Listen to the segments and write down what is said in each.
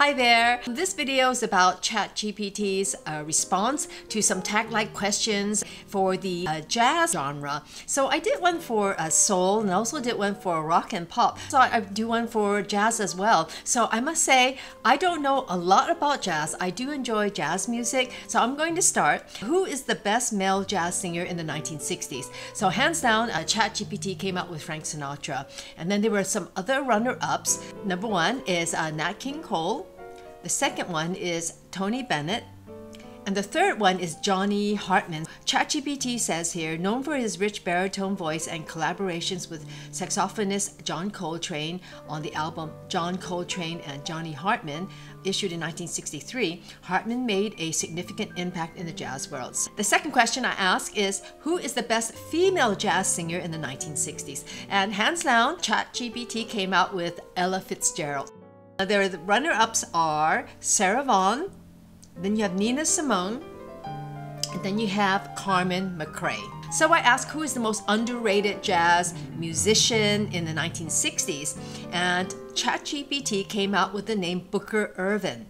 Hi there! This video is about ChatGPT's response to some tag-like questions for the jazz genre. So I did one for soul and also did one for rock and pop. So I do one for jazz as well. So I must say, I don't know a lot about jazz. I do enjoy jazz music. So I'm going to start. Who is the best male jazz singer in the 1960s? So hands down, ChatGPT came out with Frank Sinatra. And then there were some other runner-ups. Number one is Nat King Cole. The second one is Tony Bennett. And the third one is Johnny Hartman. ChatGPT says here, known for his rich baritone voice and collaborations with saxophonist John Coltrane on the album John Coltrane and Johnny Hartman, issued in 1963, Hartman made a significant impact in the jazz world. The second question I ask is, who is the best female jazz singer in the 1960s? And hands down, ChatGPT came out with Ella Fitzgerald. The runner-ups are Sarah Vaughan, then you have Nina Simone, and then you have Carmen McRae. So I asked who is the most underrated jazz musician in the 1960s, and ChatGPT came out with the name Booker Ervin.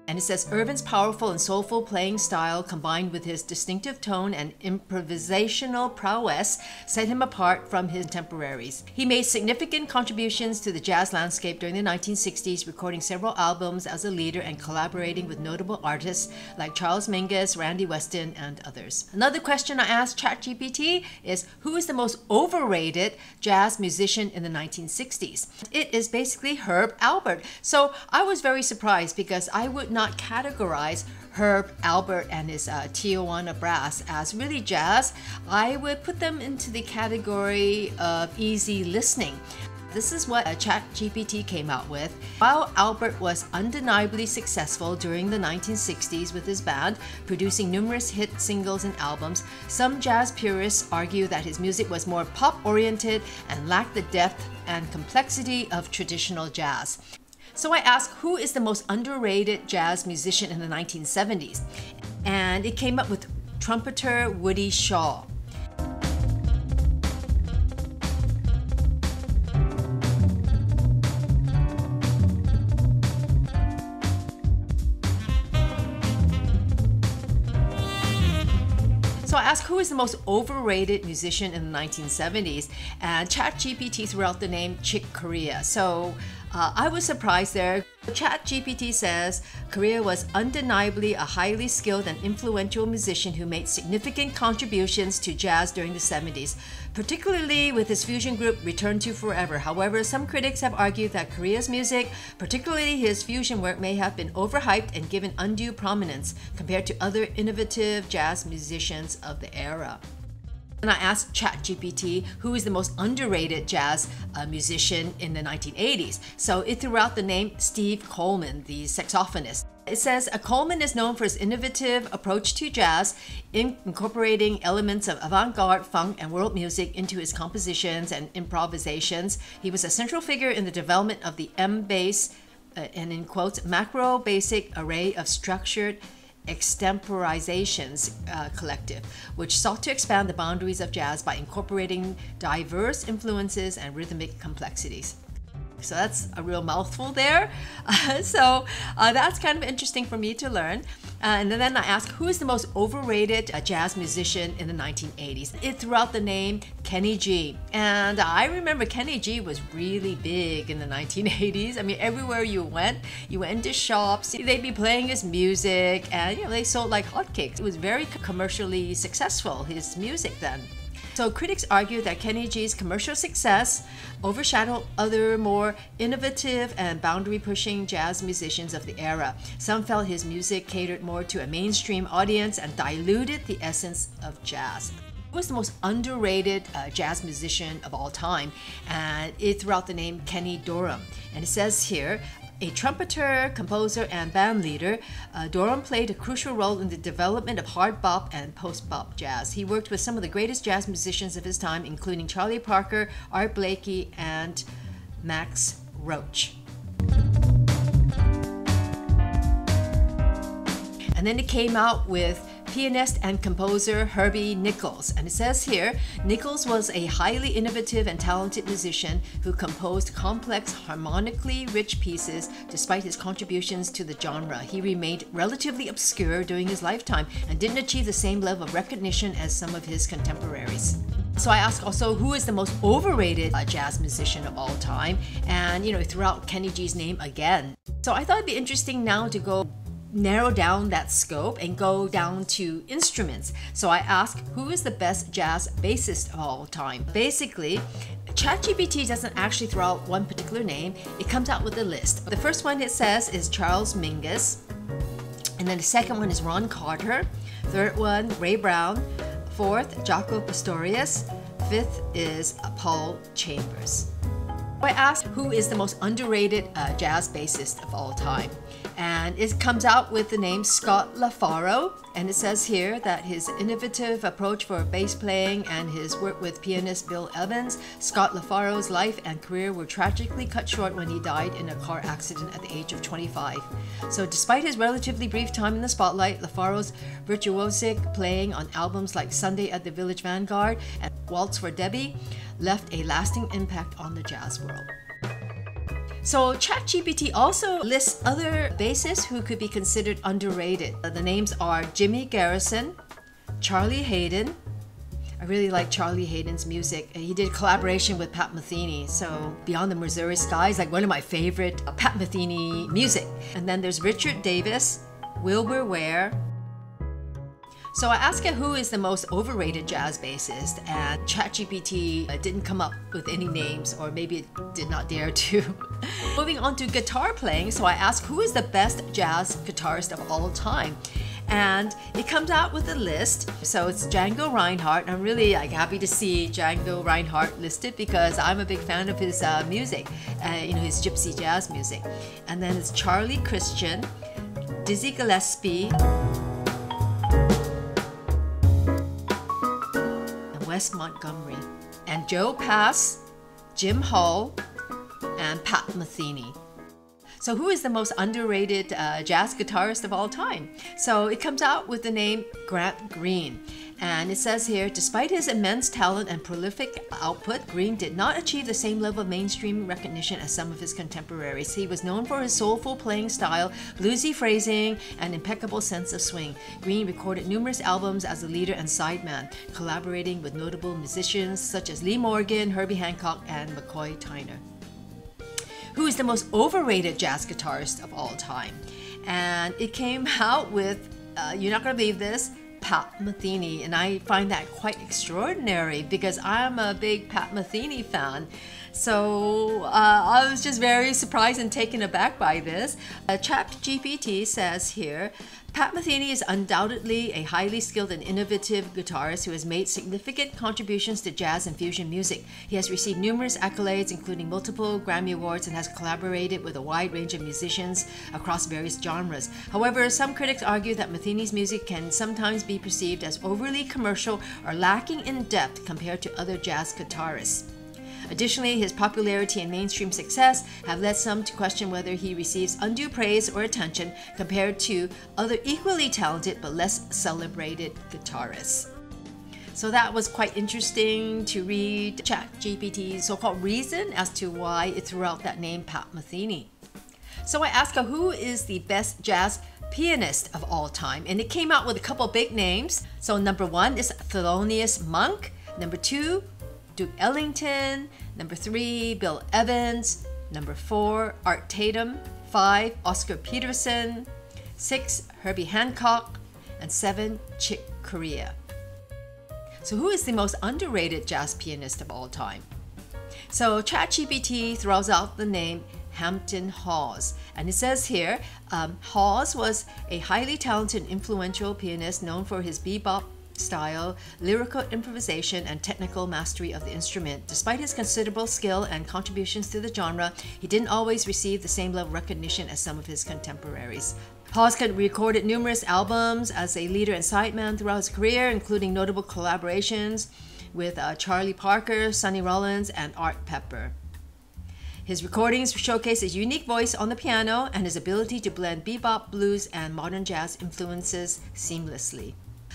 And it says Ervin's powerful and soulful playing style combined with his distinctive tone and improvisational prowess set him apart from his contemporaries. He made significant contributions to the jazz landscape during the 1960s, recording several albums as a leader and collaborating with notable artists like Charles Mingus, Randy Weston, and others. Another question I asked ChatGPT is, who is the most overrated jazz musician in the 1960s? It is basically Herb Alpert. So I was very surprised because I would not categorize Herb Alpert and his Tijuana Brass as really jazz. I would put them into the category of easy listening. This is what ChatGPT came out with. While Alpert was undeniably successful during the 1960s with his band, producing numerous hit singles and albums, some jazz purists argue that his music was more pop-oriented and lacked the depth and complexity of traditional jazz. So I asked, who is the most underrated jazz musician in the 1970s? And it came up with trumpeter Woody Shaw. So I asked who is the most overrated musician in the 1970s, and ChatGPT threw out the name Chick Corea. So I was surprised there. ChatGPT says Corea was undeniably a highly skilled and influential musician who made significant contributions to jazz during the 70s, particularly with his fusion group Return to Forever. However, some critics have argued that Corea's music, particularly his fusion work, may have been overhyped and given undue prominence compared to other innovative jazz musicians of the era. And I asked ChatGPT who is the most underrated jazz musician in the 1980s. So it threw out the name Steve Coleman, the saxophonist. It says Coleman is known for his innovative approach to jazz, incorporating elements of avant-garde, funk, and world music into his compositions and improvisations. He was a central figure in the development of the M-bass, and in quotes, macro basic array of structured extemporizations collective, which sought to expand the boundaries of jazz by incorporating diverse influences and rhythmic complexities. So that's a real mouthful there. So that's kind of interesting for me to learn. And then I asked, who is the most overrated jazz musician in the 1980s? It threw out the name Kenny G. And I remember Kenny G was really big in the 1980s. I mean, everywhere you went into shops, they'd be playing his music, and they sold like hotcakes. It was very commercially successful, his music then. So critics argue that Kenny G's commercial success overshadowed other more innovative and boundary-pushing jazz musicians of the era. Some felt his music catered more to a mainstream audience and diluted the essence of jazz. He was the most underrated jazz musician of all time, and it threw out the name Kenny Dorham. And it says here, a trumpeter, composer, and band leader, Dorham played a crucial role in the development of hard bop and post-bop jazz. He worked with some of the greatest jazz musicians of his time, including Charlie Parker, Art Blakey, and Max Roach. And then it came out with pianist and composer Herbie Nichols. And it says here, Nichols was a highly innovative and talented musician who composed complex, harmonically rich pieces. Despite his contributions to the genre, he remained relatively obscure during his lifetime and didn't achieve the same level of recognition as some of his contemporaries. So I asked also, who is the most overrated jazz musician of all time? And, threw out Kenny G's name again. So I thought it'd be interesting now to go narrow down that scope and go down to instruments. So I asked, who is the best jazz bassist of all time? Basically, ChatGPT doesn't actually throw out one particular name. It comes out with a list. The first one it says is Charles Mingus. And then the second one is Ron Carter. Third one, Ray Brown. Fourth, Jaco Pastorius. Fifth is Paul Chambers. I asked who is the most underrated jazz bassist of all time, and it comes out with the name Scott LaFaro, and it says here that his innovative approach for bass playing and his work with pianist Bill Evans. Scott LaFaro's life and career were tragically cut short when he died in a car accident at the age of 25. So despite his relatively brief time in the spotlight, LaFaro's virtuosic playing on albums like Sunday at the Village Vanguard and Waltz for Debbie left a lasting impact on the jazz world. So ChatGPT also lists other bassists who could be considered underrated. The names are Jimmy Garrison, Charlie Haden. I really like Charlie Haden's music. He did a collaboration with Pat Metheny. So Beyond the Missouri Sky is like one of my favorite Pat Metheny music. And then there's Richard Davis, Wilbur Ware. So I asked it who is the most overrated jazz bassist, and ChatGPT didn't come up with any names, or maybe it did not dare to. Moving on to guitar playing, so I asked who is the best jazz guitarist of all time, and it comes out with a list. So it's Django Reinhardt. I'm really happy to see Django Reinhardt listed because I'm a big fan of his music, his gypsy jazz music. And then it's Charlie Christian, Dizzy Gillespie, Wes Montgomery, and Joe Pass, Jim Hall, and Pat Metheny. So who is the most underrated jazz guitarist of all time? So it comes out with the name Grant Green. And it says here, despite his immense talent and prolific output, Green did not achieve the same level of mainstream recognition as some of his contemporaries. He was known for his soulful playing style, bluesy phrasing, and impeccable sense of swing. Green recorded numerous albums as a leader and sideman, collaborating with notable musicians such as Lee Morgan, Herbie Hancock, and McCoy Tyner. Who is the most overrated jazz guitarist of all time? And it came out with, you're not going to believe this, Pat Metheny, and I find that quite extraordinary because I'm a big Pat Metheny fan. So I was just very surprised and taken aback by this. ChatGPT says here, Pat Metheny is undoubtedly a highly skilled and innovative guitarist who has made significant contributions to jazz and fusion music. He has received numerous accolades, including multiple Grammy Awards, and has collaborated with a wide range of musicians across various genres. However, some critics argue that Metheny's music can sometimes be perceived as overly commercial or lacking in depth compared to other jazz guitarists. Additionally, his popularity and mainstream success have led some to question whether he receives undue praise or attention compared to other equally talented but less celebrated guitarists. So that was quite interesting to read ChatGPT's so-called reason as to why it threw out that name Pat Metheny. So I asked her who is the best jazz pianist of all time, and it came out with a couple big names. So number 1 is Thelonious Monk, number 2 Duke Ellington, number 3 Bill Evans, number 4 Art Tatum, 5 Oscar Peterson, 6 Herbie Hancock, and 7 Chick Corea. So who is the most underrated jazz pianist of all time? So ChatGPT throws out the name Hampton Hawes, and it says here, Hawes was a highly talented and influential pianist known for his bebop style, lyrical improvisation, and technical mastery of the instrument. Despite his considerable skill and contributions to the genre, he didn't always receive the same level of recognition as some of his contemporaries. Hawes recorded numerous albums as a leader and sideman throughout his career, including notable collaborations with Charlie Parker, Sonny Rollins, and Art Pepper. His recordings showcase his unique voice on the piano and his ability to blend bebop, blues, and modern jazz influences seamlessly.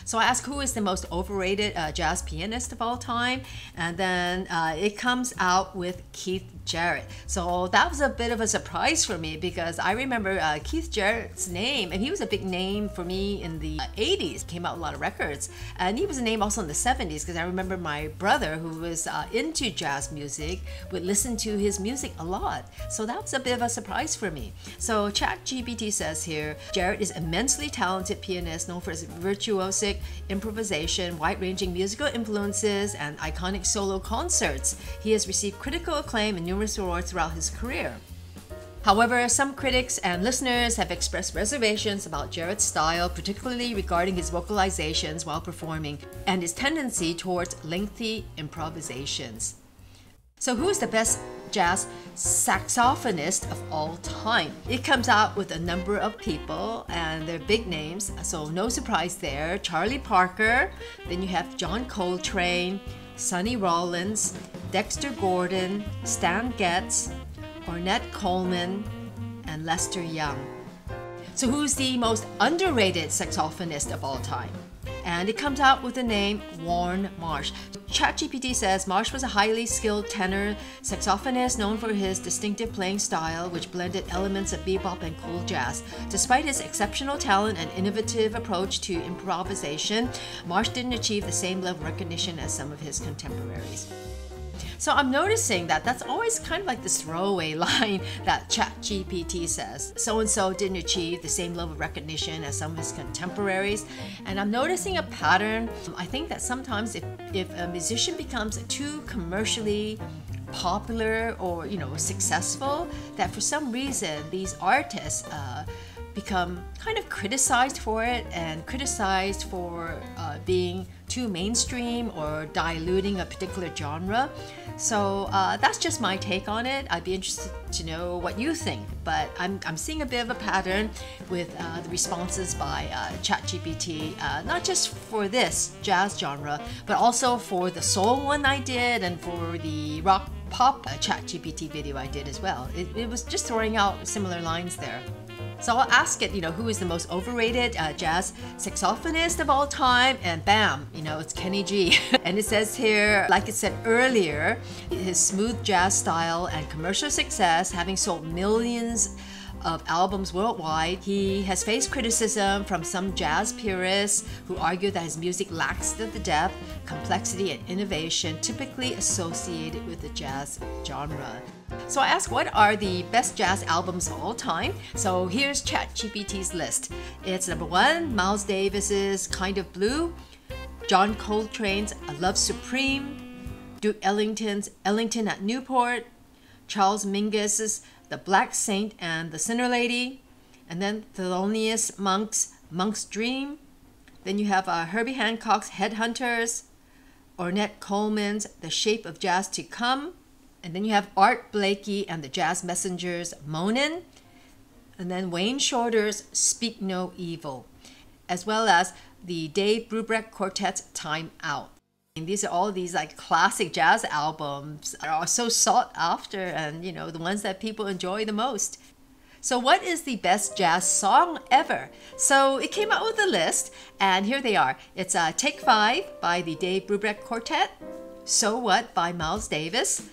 So I asked who is the most overrated jazz pianist of all time, and then it comes out with Keith Jarrett. So that was a bit of a surprise for me because I remember Keith Jarrett's name, and he was a big name for me in the 80s. Came out a lot of records, and he was a name also in the 70s because I remember my brother, who was into jazz music, would listen to his music a lot. So that was a bit of a surprise for me. So ChatGPT says here, Jarrett is immensely talented pianist known for his virtuosic improvisation, wide-ranging musical influences, and iconic solo concerts. He has received critical acclaim and numerous awards throughout his career. However, some critics and listeners have expressed reservations about Jarrett's style, particularly regarding his vocalizations while performing and his tendency towards lengthy improvisations. So who is the best jazz saxophonist of all time? It comes out with a number of people, and they're big names, so no surprise there. Charlie Parker, then you have John Coltrane, Sonny Rollins, Dexter Gordon, Stan Getz, Ornette Coleman, and Lester Young. So who's the most underrated saxophonist of all time? And it comes out with the name Warren Marsh. ChatGPT says Marsh was a highly skilled tenor saxophonist known for his distinctive playing style, which blended elements of bebop and cool jazz. Despite his exceptional talent and innovative approach to improvisation, Marsh didn't achieve the same level of recognition as some of his contemporaries. So I'm noticing that that's always kind of like this throwaway line that ChatGPT says. So-and-so didn't achieve the same level of recognition as some of his contemporaries. And I'm noticing a pattern. I think that sometimes if a musician becomes too commercially popular or, successful, that for some reason these artists become kind of criticized for it and criticized for being too mainstream or diluting a particular genre. So that's just my take on it. I'd be interested to know what you think, but I'm seeing a bit of a pattern with the responses by ChatGPT, not just for this jazz genre, but also for the soul one I did and for the rock pop ChatGPT video I did as well. It was just throwing out similar lines there. So I'll ask it, who is the most overrated jazz saxophonist of all time, and bam, it's Kenny G. And it says here, like it said earlier, his smooth jazz style and commercial success, having sold millions of albums worldwide, he has faced criticism from some jazz purists who argue that his music lacks the depth, complexity, and innovation typically associated with the jazz genre. So I asked, what are the best jazz albums of all time? So here's ChatGPT's list. It's number 1, Miles Davis's Kind of Blue, John Coltrane's Love Supreme, Duke Ellington's Ellington at Newport, Charles Mingus's The Black Saint and the Sinner Lady, and then Thelonious Monk's Monk's Dream. Then you have Herbie Hancock's Headhunters, Ornette Coleman's The Shape of Jazz to Come, and then you have Art Blakey and the Jazz Messengers' Moanin', and then Wayne Shorter's Speak No Evil, as well as the Dave Brubeck Quartet's Time Out. And these are all these like classic jazz albums that are so sought after and, the ones that people enjoy the most. So what is the best jazz song ever? So it came out with a list, and here they are. It's Take 5 by the Dave Brubeck Quartet, So What by Miles Davis,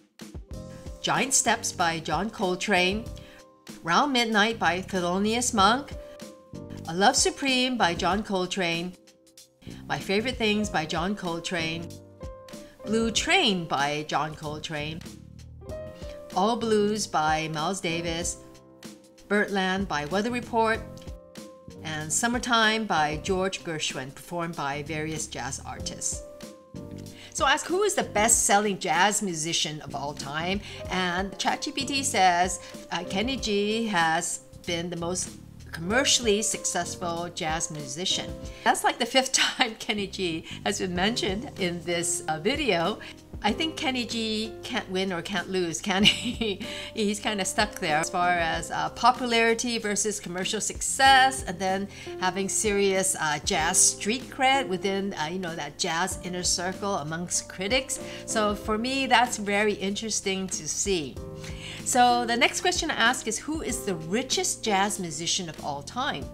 Giant Steps by John Coltrane, Round Midnight by Thelonious Monk, A Love Supreme by John Coltrane, My Favorite Things by John Coltrane, Blue Train by John Coltrane, All Blues by Miles Davis, Birdland by Weather Report, and Summertime by George Gershwin, performed by various jazz artists. So I asked, who is the best-selling jazz musician of all time? And ChatGPT says Kenny G has been the most commercially successful jazz musician. That's like the 5th time Kenny G has been mentioned in this video. I think Kenny G can't win or can't lose, can he? He's kind of stuck there as far as popularity versus commercial success, and then having serious jazz street cred within that jazz inner circle amongst critics. So for me, that's very interesting to see. So the next question I ask is, who is the richest jazz musician of all time?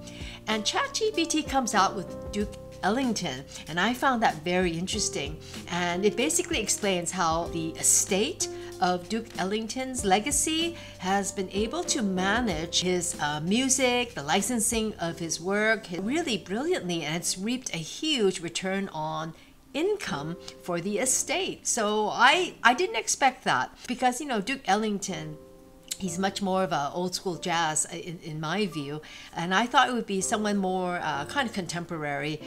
And ChatGPT comes out with Duke Ellington, and I found that very interesting. And it basically explains how the estate of Duke Ellington's legacy has been able to manage his music, the licensing of his work really brilliantly, and it's reaped a huge return on income for the estate. So I didn't expect that, because Duke Ellington, he's much more of a old school jazz in my view, and I thought it would be someone more kind of contemporary.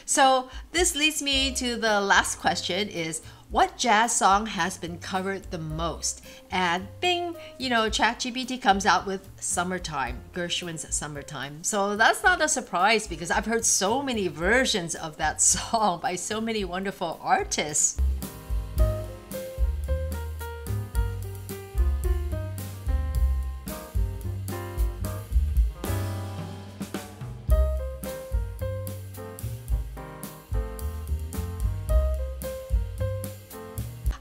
So this leads me to the last question is, what jazz song has been covered the most? And bing, ChatGPT comes out with Summertime, Gershwin's Summertime. So that's not a surprise, because I've heard so many versions of that song by so many wonderful artists.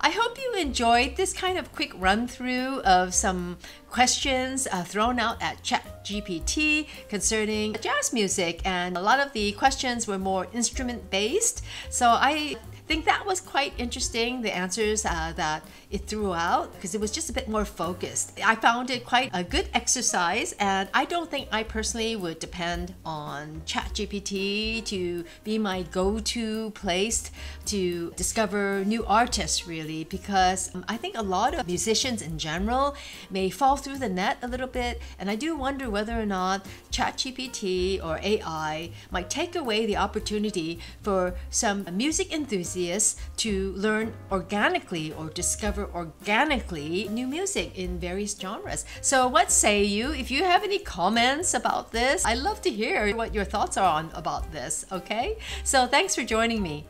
I hope you enjoyed this kind of quick run through of some questions thrown out at ChatGPT concerning jazz music, and a lot of the questions were more instrument based. So I think that was quite interesting, the answers that it threw out, because it was just a bit more focused. I found it quite a good exercise, and I don't think I personally would depend on ChatGPT to be my go-to place to discover new artists, really, because I think a lot of musicians in general may fall through the net a little bit, and I do wonder whether or not ChatGPT or AI might take away the opportunity for some music enthusiasts to learn organically or discover organically new music in various genres. So what say you? If you have any comments about this, I'd love to hear what your thoughts are on about this, okay? So thanks for joining me.